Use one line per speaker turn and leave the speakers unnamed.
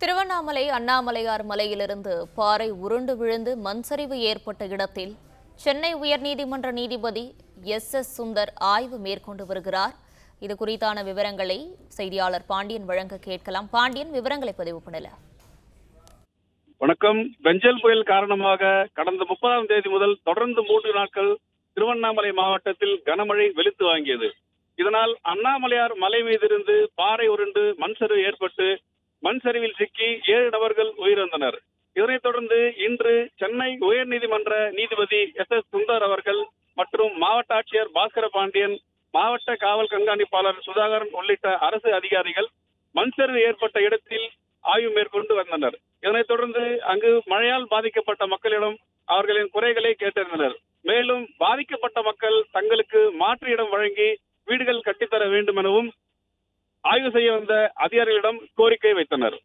திருவண்ணாமலை அண்ணாமலையார் மலையிலிருந்து பாறை உருண்டு விழுந்து மண் சரிவு ஏற்பட்ட இடத்தில் சென்னை உயர்நீதிமன்ற நீதிபதி எஸ் சுந்தர் ஆய்வு மேற்கொண்டு வருகிறார். இது குறித்தான விவரங்களை செய்தியாளர் பாண்டியன் வழங்க கேட்கலாம். பாண்டியன், விவரங்களை பதிவு பண்ணல.
வணக்கம். பெஞ்சல் புயல் காரணமாக கடந்த 30ஆம் தேதி முதல் தொடர்ந்து 3 நாட்கள் திருவண்ணாமலை மாவட்டத்தில் கனமழை வெளுத்து வாங்கியது. இதனால் அண்ணாமலையார் மலை மீதிருந்து பாறை உருண்டு மண் சரிவு ஏற்பட்டு மண் சரிவில் சிக்கி 7 நபர்கள் உயிரிழந்தனர். இதனைத் தொடர்ந்து இன்று சென்னை உயர்நீதிமன்ற நீதிபதி எஸ் சுந்தர் அவர்கள் மற்றும் மாவட்ட ஆட்சியர் பாஸ்கர பாண்டியன், மாவட்ட காவல் கண்காணிப்பாளர் சுதாகரன் உள்ளிட்ட அரசு அதிகாரிகள் மண் சரிவு ஏற்பட்ட இடத்தில் ஆய்வு மேற்கொண்டு வந்தனர். இதனைத் தொடர்ந்து அங்கு மழையால் பாதிக்கப்பட்ட மக்களிடம் அவர்களின் குறைகளை கேட்டறிந்தனர். மேலும் பாதிக்கப்பட்ட மக்கள் தங்களுக்கு மாற்று இடம் வழங்கி வீடுகள் கட்டித்தர வேண்டும் எனவும் ஆய்வு செய்ய வந்த அதிகாரிகளிடம் கோரிக்கை வைத்தனர்.